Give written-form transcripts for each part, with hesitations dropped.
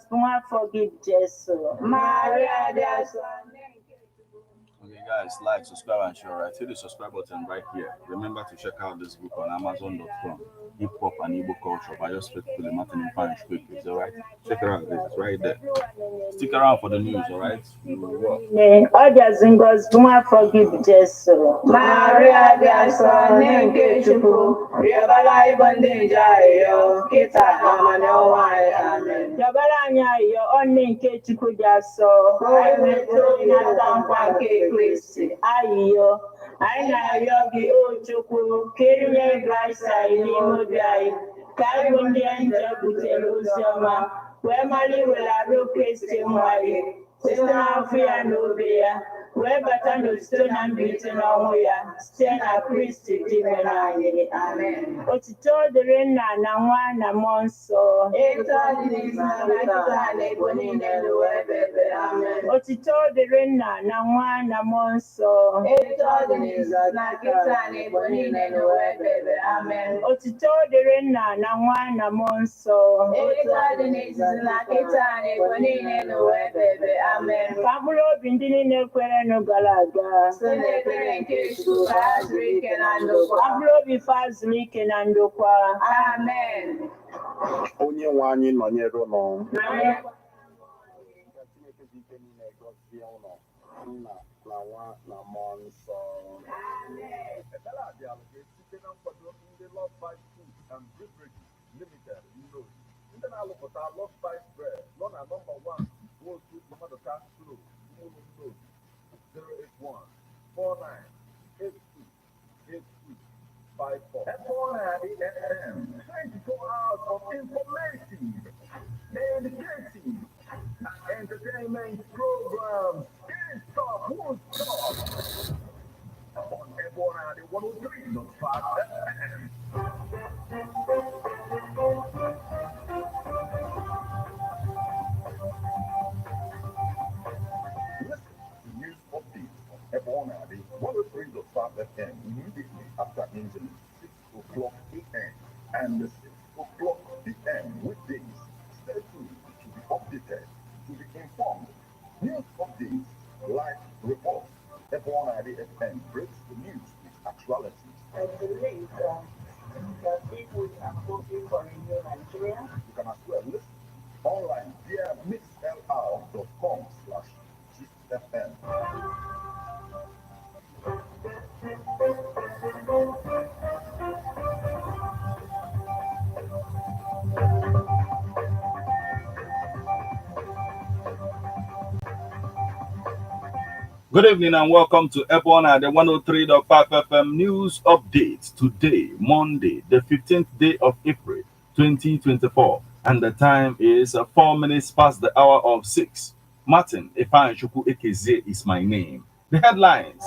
Zingos, Puma forgive Jesus. Maria, there's Okay, guys, like, subscribe, and share. Right, hit the subscribe button right here. Remember to check out this book on Amazon.com. Hip Hop and Igbo Culture by yours faithfully, Martin in Fine quickly. All right, check it out. It's right there. Stick around for the news. All right. Oja Zingos, Puma forgive Jesus. Maria, there's NKAKPO. Yabala ibande jayo, kita amano wai amen. Yabala nyayo, NKAKPO jaso. Ayo to na kwa Kristi. Ayo. Aina yogi uchukwu kirinye grasa ilimo biai. Kaibu ndi anja butelu zama. Wemali wela ro Kristi mwari. Sina afia nubia. Webata no stona mbiti na huya. Stena Kristi dimenanye. Amen. Otito dirina na mwana monso. Eto dinisa na kitane bonine luwebebe. Amen. Otito dirina na mwana monso. Eto dinisa na kitane bonine luwebebe. Amen. Otito dirina na mwana monso. Eto dinisa na kitane bonine luwebebe. Amen. Kabulo bindini nekwere no galaga. Sene kwere nkeshu fazri kenandokwa. Kabulo bifazri kenandokwa. Amen. Onye nwe anyị nọnyere ụnụ. Chineke dị ike niile gọzie ụnụ, nna na nwa na mmụọ nsọ. Ekele a dị alụ ga-esite na nkwado ndị Love Spice Food and Beverages Limited Nro. Ndị na-alụpụta Love Spice Bread nọ na nọmba 1 Wosu Maduka Road, Umulu Road, 081 49 82 82 54. FM 24 hours of information, education, and entertainment programs. Can't stop, won't stop. On Ebonadi 103.5 FM. Listen to news updates on Ebonadi 103.5 FM immediately after engine 6 o'clock a.m. and 6 o'clock p.m. weekdays. Stay tuned to be updated, to be informed. News updates, live reports. Ebonadi FM breaks the news with actuality. I believe that people are hoping for a new Nigeria. You can as well listen online via mixlr.com/GFM. Good evening and welcome to Ebona, the 103.5 FM News Update. Today, Monday, the 15th day of April, 2024, and the time is 4 minutes past the hour of 6. Martin Efanchukwu Ekeze is my name. The headlines.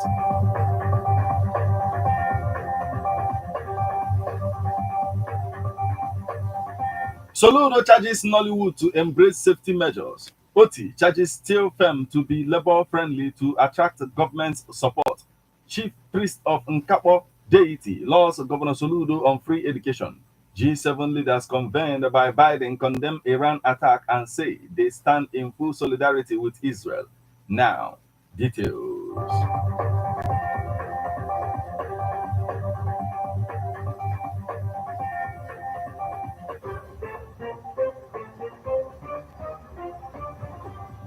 Soludo charges Nollywood to embrace safety measures. Oti charges steel firm to be labor-friendly to attract government support. Chief priest of NKAKPO, DEITY, laws Governor Soludo on free education. G7 leaders convened by Biden condemn Iran attack and say they stand in full solidarity with Israel. Now, details.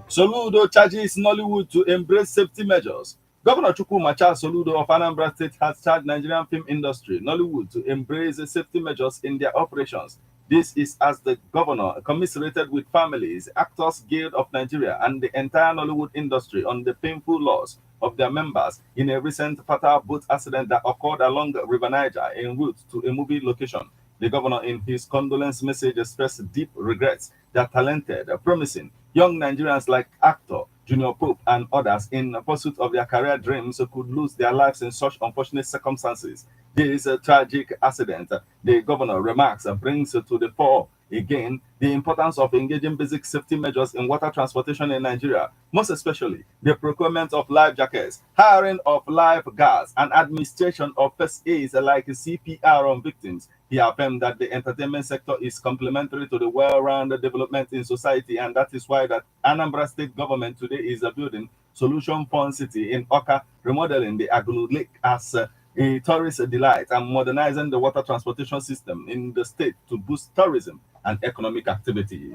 Soludo charges Nollywood to embrace safety measures. Governor Chukwumacha Soludo of Anambra State has charged Nigerian film industry, Nollywood, to embrace safety measures in their operations. This is as the governor commiserated with families, Actors Guild of Nigeria, and the entire Nollywood industry on the painful loss of their members in a recent fatal boat accident that occurred along River Niger en route to a movie location. The governor, in his condolence message, expressed deep regrets that talented, promising young Nigerians like actor Junior Pope and others in pursuit of their career dreams could lose their lives in such unfortunate circumstances. This tragic accident, the governor remarks, brings to the fore Again, the importance of engaging basic safety measures in water transportation in Nigeria, most especially the procurement of life jackets, hiring of lifeguards, and administration of first aids like CPR on victims. He affirmed that the entertainment sector is complementary to the well-rounded development in society, and that is why that Anambra State government today is building Solution Fund City in Oka, remodeling the Agulu Lake as a tourist delight and modernizing the water transportation system in the state to boost tourism and economic activities.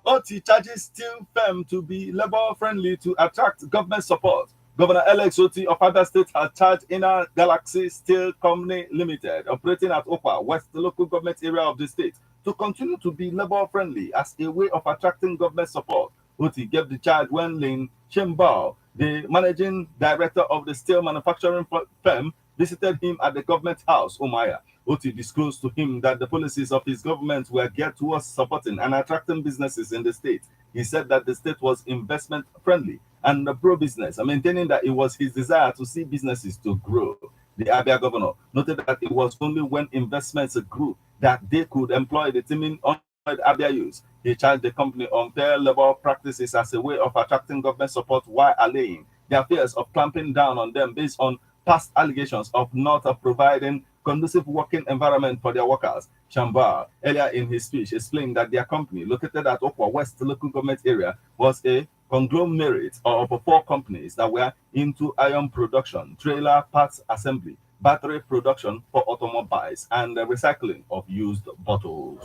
OT charges steel firm to be labor-friendly to attract government support. Governor Alex Oti of Abia State has charged Inner Galaxy Steel Company Limited, operating at Okwa, West local government area of the state, to continue to be labor-friendly as a way of attracting government support. Oti gave the charge when Lin Chimbao, the managing director of the steel manufacturing firm, visited him at the government house, Umaya. Oti disclosed to him that the policies of his government were geared towards supporting and attracting businesses in the state. He said that the state was investment friendly and pro-business, maintaining that it was his desire to see businesses to grow. The Abia governor noted that it was only when investments grew that they could employ the teeming unemployed Abia youth. He charged the company unfair labor practices as a way of attracting government support while allaying their fears of clamping down on them based on past allegations of not providing conducive working environment for their workers. Chamba, earlier in his speech, explained that their company, located at Okwa West local government area, was a conglomerate of 4 companies that were into iron production, trailer parts assembly, battery production for automobiles, and the recycling of used bottles.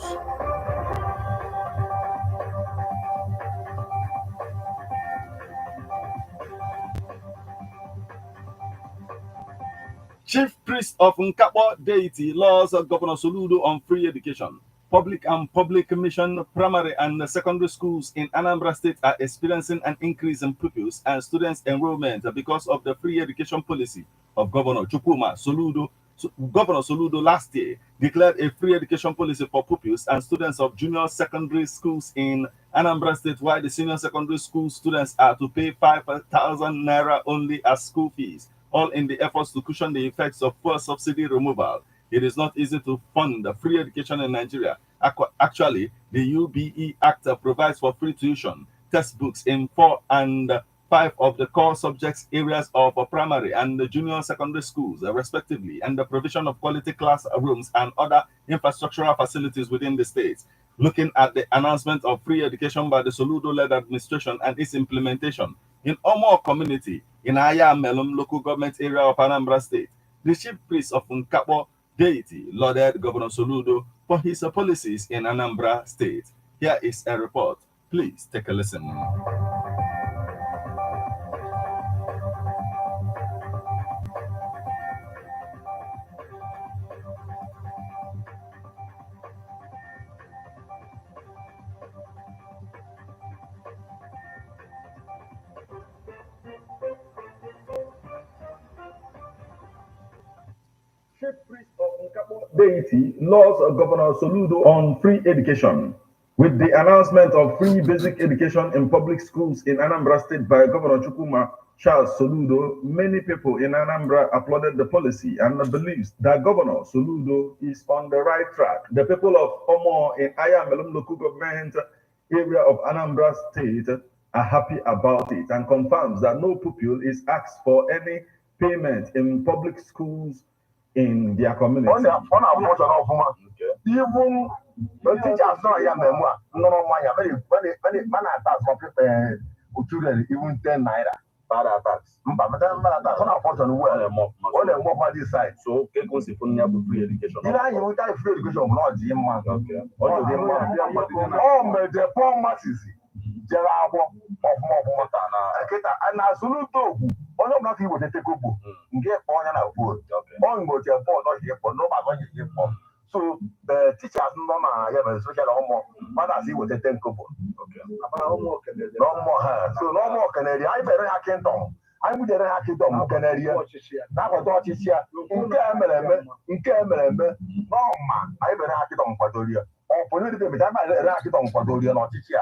Chief Priest of NKAKPO DEITY laws Governor SOLUDO on free education. Public and public mission primary and secondary schools in Anambra State are experiencing an increase in pupils and students' enrollment because of the free education policy of Governor Chukwuma Soludo. Governor Soludo last year declared a free education policy for pupils and students of junior secondary schools in Anambra State, while the senior secondary school students are to pay 5,000 naira only as school fees, all in the efforts to cushion the effects of fuel subsidy removal. It is not easy to fund free education in Nigeria. Actually, the UBE Act provides for free tuition, textbooks in 4 and 5 of the core subjects areas of primary and junior secondary schools, respectively, and the provision of quality classrooms and other infrastructural facilities within the state. Looking at the announcement of free education by the Soludo-led administration and its implementation in Omo community in Aya Melum local government area of Anambra State, the chief priest of NKAKPO DEITY lauded Governor Soludo for his policies in Anambra State. Here is a report. Please take a listen. Chief Priest of NKAKPO DEITY laws Governor Soludo on free education. With the announcement of free basic education in public schools in Anambra State by Governor Chukwuma Charles Soludo, many people in Anambra applauded the policy and believes that Governor Soludo is on the right track. The people of Omo in Ayamelum local government area of Anambra State are happy about it and confirms that no pupil is asked for any payment in public schools in their community. Even the teachers know I am no money. When I tax for children, even 10 naira bad tax. But that's not unfortunately well more this side. So, can you free education? You want free education, not GM1. Okay. Oh, the poor masses. There are more and as soon as all of nothing will take a get on and vote. On go to a board or here for nobody here for. So the teachers no have social homework, but as he was a 10 couple. Okay. No more. So no more Canadian. I better have Kenton. I would have Kenton Canadian. That was what is here. In Cameron, no man. I better have it on Patoria.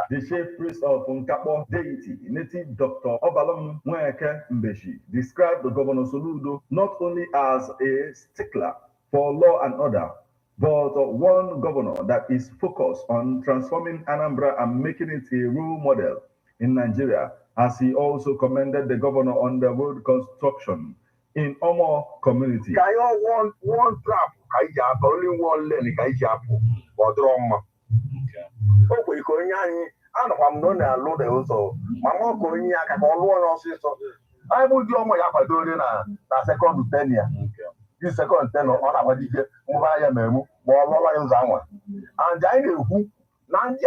The chief priest of NKAKPO deity, native Dr. Obalom Nweke Mbeshi, described the Governor Soludo not only as a stickler for law and order, but one governor that is focused on transforming Anambra and making it a role model in Nigeria, as he also commended the governor on the road construction in Omo community. One trap, only one lane, anọkwa m na alụ dị ụzọ ma nwa ka onye aka ka ọ lụọ ya ọsịsọ anyị bụ dị ọmụ ya kwadoro na sekọndụ tenia dị sekọndụ tenọ ọ na-agbajike mụba ya ma emu ma ọ lụọla ya ụzọ anwa and anyị na-ekwu na ndị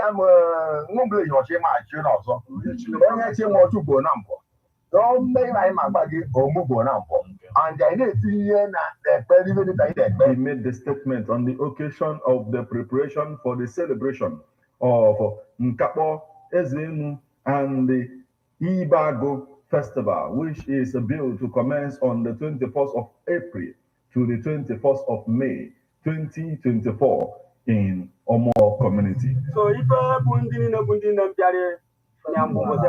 nwụbụla yi ọchị ma achị n'ọzọ onye chi ma ọchụgbo na mpọ mme anyị ma gba gị omugbo na mpọ and anyị na-etinye ihe na ekpere ibe dịka anyị na-ekpe. He made the statement on the occasion of the preparation for the celebration of NKAKPO Ezenu and the Ibago Festival, which is billed to commence on the 21st of April to the 21st of May 2024 in Omo community. So if Bundi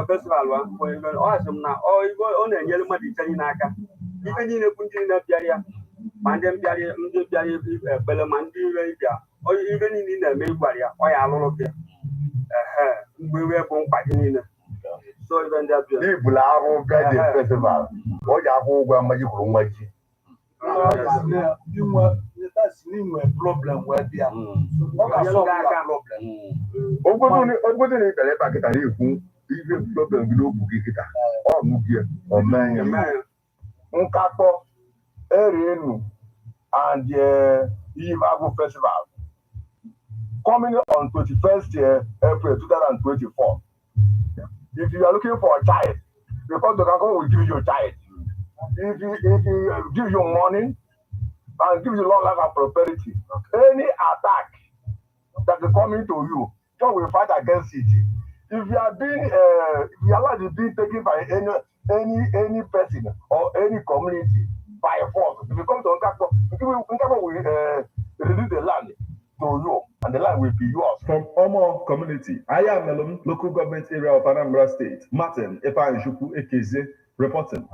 festival na on a yellow Madinaka, even in a Puntina Piaria, Mandem Piaria, Belamandi, or even in the Maywaria, or Alokia. We were born in so even that festival. What that's a problem where they are. NKAKPO Erenu and the Ibago Festival coming on 21st April 2024. If you are looking for a child, because the NKAKPO will give you a child. If you give you money and give you long life and prosperity, any attack that is coming to you, God will fight against it. If you are being, if you allow it being taken by any person or any community by force, if you come to NKAKPO will release the land to you, and the land will be yours. From Omo community, Ayamelum, local government area of Anambra State, Martin Epanshuku Ekeze reporting.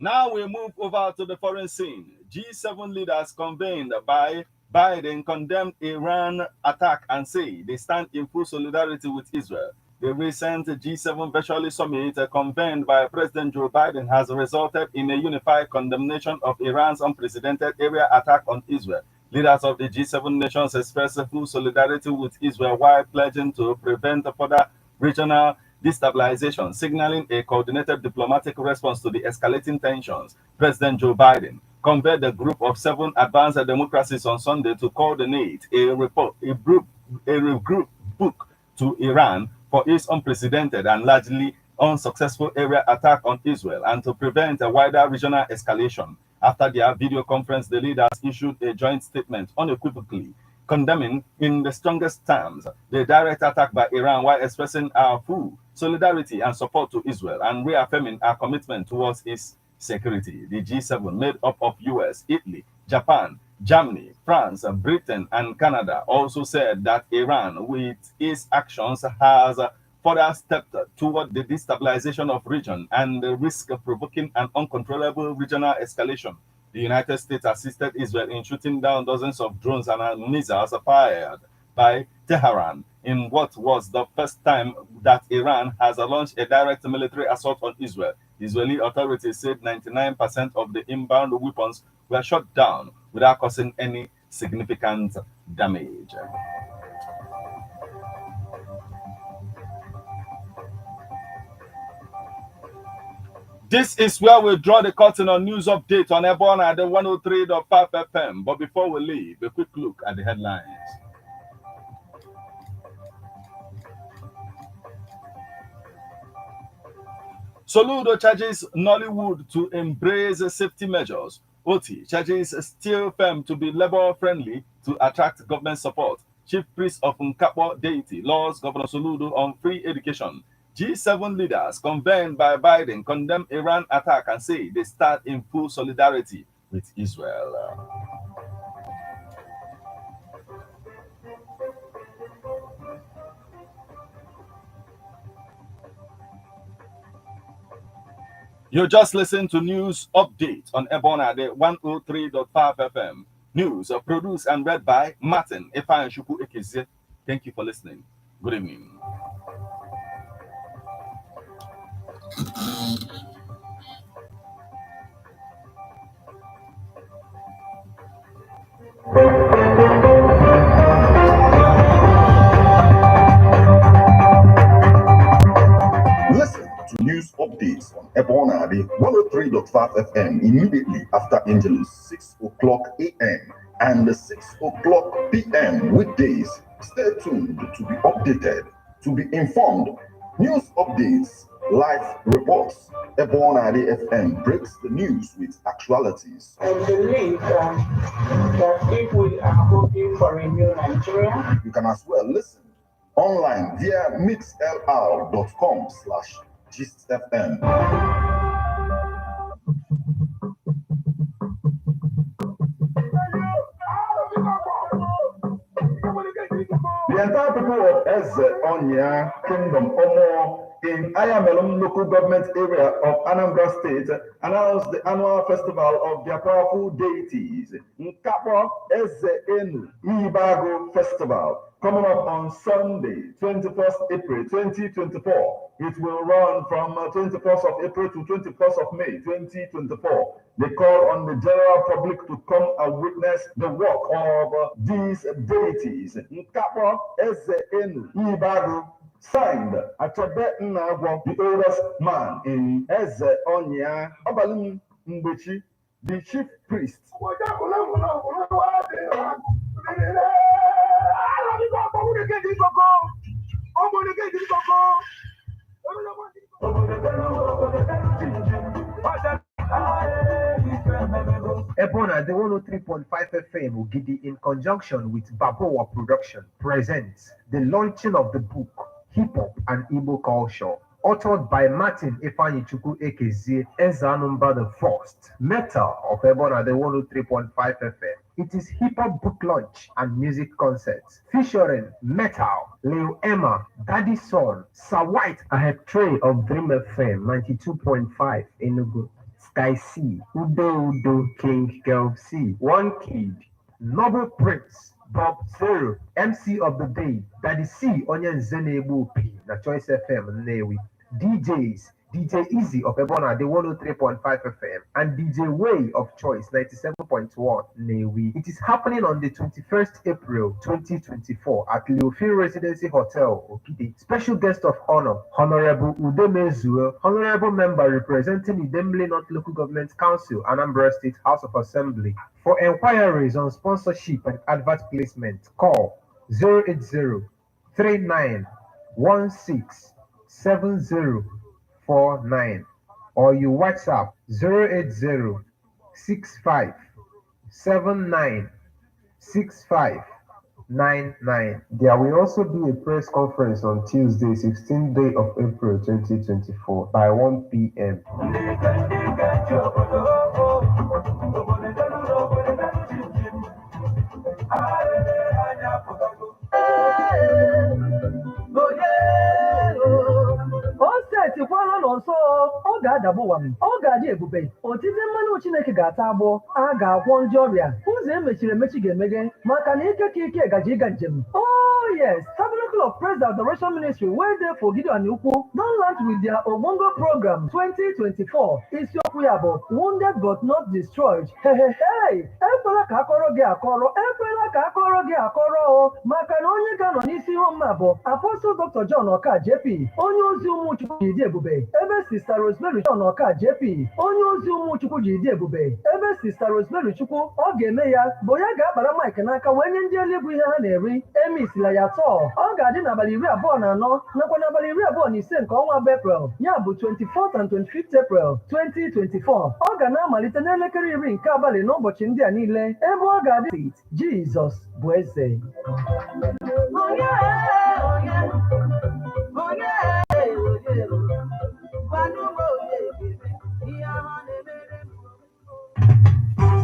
Now we move over to the foreign scene. G7 leaders convened by Biden condemned Iran attack and say they stand in full solidarity with Israel. The recent G7 virtual summit convened by President Joe Biden has resulted in a unified condemnation of Iran's unprecedented aerial attack on Israel. Leaders of the G7 nations expressed full solidarity with Israel while pledging to prevent further regional destabilization, signaling a coordinated diplomatic response to the escalating tensions. President Joe Biden convened a group of 7 advanced democracies on Sunday to coordinate a group book to Iran for its unprecedented and largely unsuccessful aerial attack on Israel and to prevent a wider regional escalation. After their video conference, the leaders issued a joint statement unequivocally condemning in the strongest terms the direct attack by Iran while expressing our full solidarity and support to Israel and reaffirming our commitment towards its security. The G7, made up of US, Italy, Japan, Germany, France, Britain, and Canada, also said that Iran, with its actions, has further stepped toward the destabilization of region and the risk of provoking an uncontrollable regional escalation. The United States assisted Israel in shooting down dozens of drones and missiles fired by Tehran in what was the first time that Iran has launched a direct military assault on Israel. Israeli authorities said 99% of the inbound weapons were shot down without causing any significant damage. This is where we draw the curtain on news update on Ebon at the 103.5 FM. But before we leave, a quick look at the headlines. Soludo charges Nollywood to embrace safety measures. OT charges steel firm to be labor-friendly to attract government support. Chief priest of NKAKPO DEITY laws Governor Soludo on free education. G7 leaders convened by Biden condemn Iran attack and say they stand in full solidarity with Israel. You just listened to news update on Ebona de 103.5 FM. News produced and read by Martin Shuku Ekizie. Thank you for listening. Good evening. Listen to news updates on Ebona 103.5 FM immediately after Angelus 6 o'clock a.m. and 6 o'clock p.m. weekdays. Stay tuned to be updated, to be informed. News updates, live reports. Ebona FM breaks the news with actualities. And believe that if we are hoping for a new Nigeria, You can as well listen online via mixlr.com/gistfm. The entire people of Eze Onya Kingdom Omo in Ayamelum local government area of Anambra State announced the annual festival of their powerful deities, NKAKPO Eze Enu Ibago Festival, coming up on Sunday, 21st April 2024. It will run from 21st of April to 21st of May 2024. They call on the general public to come and witness the work of these deities. NKAKPO Eze Enu Ibago, signed Achebe Nnagwo, the oldest man in Eze Onya, Obalim Mbechi, the chief priest. Ebona, the 103.5 FM Ogidi, in conjunction with Baboa Production, presents the launching of the book Hip Hop and Igbo Culture, authored by Martin Chukwu Ekezie Ezanumba the First, Metal of Ebona, the 103.5 FM. It is hip hop book launch and music concerts featuring Metal, Leo Emma, Daddy Son, Sir White, a head tray of Dream FM 92.5 Enugu, Sky C, Udo, King Girl C, One Kid, Noble Prince, Bob Zero, MC of the Day, Daddy C, Onyen Zenebu P, na Choice FM, Newi, DJs, DJ Easy of Ebona, the 103.5 FM, and DJ Way of Choice, 97.1, Newi. It is happening on the 21st April 2024 at Leofield Residency Hotel, Okide. Special guest of honor, Honorable Udemezue, Honorable Member representing Idemili North Local Government Council, Anambra State House of Assembly. For enquiries on sponsorship and advert placement, call 080-3916-7049 or you WhatsApp 080-65-79-6599. There will also be a press conference on Tuesday, 16th day of April 2024 by 1 p.m. Kwala n'ọsọ ọ ga-adagbu ụwa m, ọ ga-adị ebube. Otite mmanụ Chineke ga-ata agbọ, a ga-agwọ ndị ọrịa, ụzọ emechiri emechi ga-emeghe maka na ike ka ike gaji ịga njem. Oh yes, Tabernacle of Praise Adoration Ministry wey dey for Gideon Ukwu don launch with their Ogbonge program 2024. Isiokwu ya bụ Wounded but not destroyed. Ekwela ka akọrọ gị akọrọ, ekwela ka akọrọ gị akọrọ maka na onye ga-anọ n'isi ihe ọmụma bụ Apostle Dr. John Oka JP, onye ozi ụmụchukwu ji dị ebube, ebe Sister Rosemary John Oka JP, onye ozi ụmụchukwu ji dị ebube, ebe Sister Rosemary Chukwu ọ ga-eme ya bụ ya ga-akpara Mike n'aka wee nye ndị eluigwe ihe ha na-eri. Emisila ya tọọ. Ọ ga-adị n'abalị 24 nakwa n'abalị 25 nke ọnwa April, ya bụ 24th and 25th April 2024. Ọ ga na-amalite n'elekere 10 nke abalị n'ụbọchị ndị a niile, ebe ọ ga-adị Jizọs bụ eze.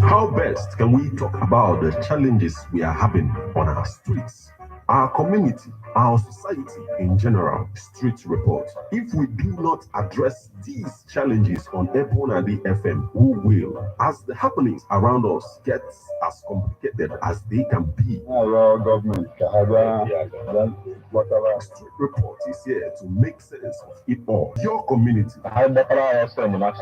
How best can we talk about the challenges we are having on our streets, our community, our society in general? Street report. If we do not address these challenges on Ebonadi FM, who will? As the happenings around us get as complicated as they can be. Our government, whatever. Street report is here to make sense of it all. Your community.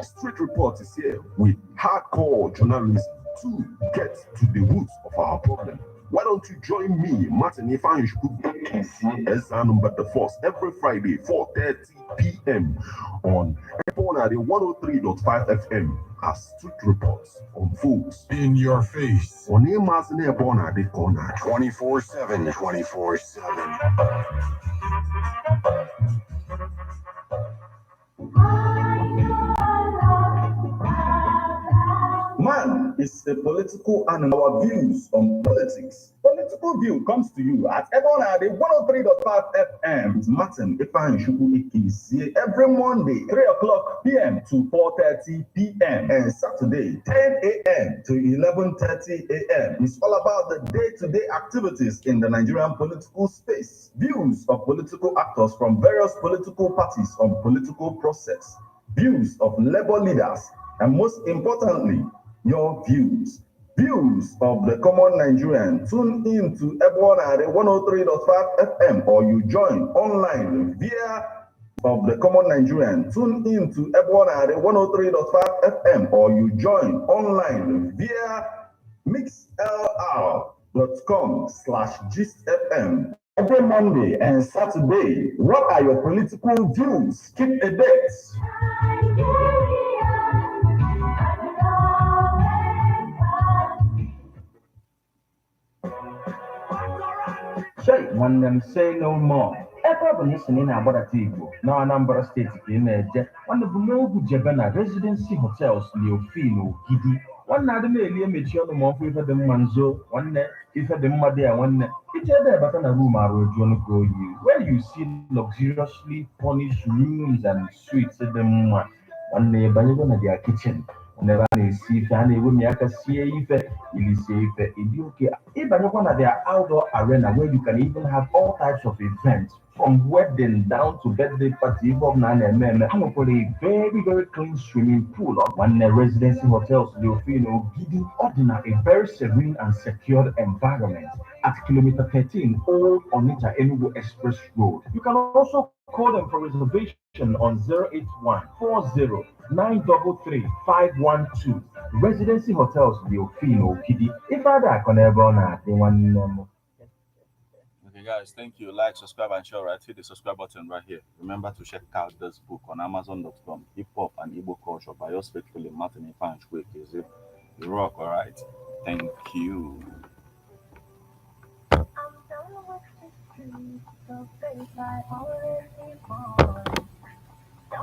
Street report is here with hardcore journalism to get to the roots of our problem. Why don't you join me, Martin as number the force every Friday, 4:30 p.m. on Ebonadi 103.5 FM as Street Reports unfolds in your face on Emazine Ebonadi corner 24/7, 24/7. Man is a political animal. Our views on politics. Political View comes to you at Ebonadi 103.5 FM with Martin Ifeanyi every Monday, 3 o'clock p.m. to 4:30 p.m. and Saturday, 10 a.m. to 11:30 a.m. It's all about the day-to-day activities in the Nigerian political space. Views of political actors from various political parties on political process. Views of labor leaders. And most importantly, your views. Views of the common Nigerian. Tune in to Ebonadi 103.5 FM or you join online via of the common Nigerian. Tune in to Ebonadi 103.5 FM or you join online via mixlr.com/gistfm. Every Monday and Saturday, what are your political views? Keep the dates. When them say no more. Ebe listening about Igbo na Anambra State ka na-eje nwanne bụ n'ogwu jebe na Residency Hotels Leofino Gidi nwanne adị na-eli emechi ọnụ ma ọkụ ife dị mma nzo nwanne ife dị mma dị ya nwanne ije ebe bata na room arụ eju ọnụ ka oyi where you see luxuriously furnished rooms and suites dị mma nwanne banyego na their kitchen whenever they see ife a na-ewe mi aka sie ife ili sie ife ịdị oke ịbanyekwa na their outdoor arena where you can even have all types of events from wedding down to birthday party. And a very, very clean swimming pool. One Residency Hotels, Leofino, Gidi, ordinary, a very serene and secured environment at kilometer 13, Old Onitsha Enugu Express Road. You can also call them for reservation on 081 40 933 512. Residency Hotels, Leofino, Gidi. If I can ever not, they want guys, thank you. Like, subscribe, and share. Right, hit the subscribe button right here. Remember to check out this book on Amazon.com. Hip Hop and Igbo Culture by yours faithfully, Martin Ifeanyi. You rock, all right. Thank you. I'm done with the streets, so face I already born.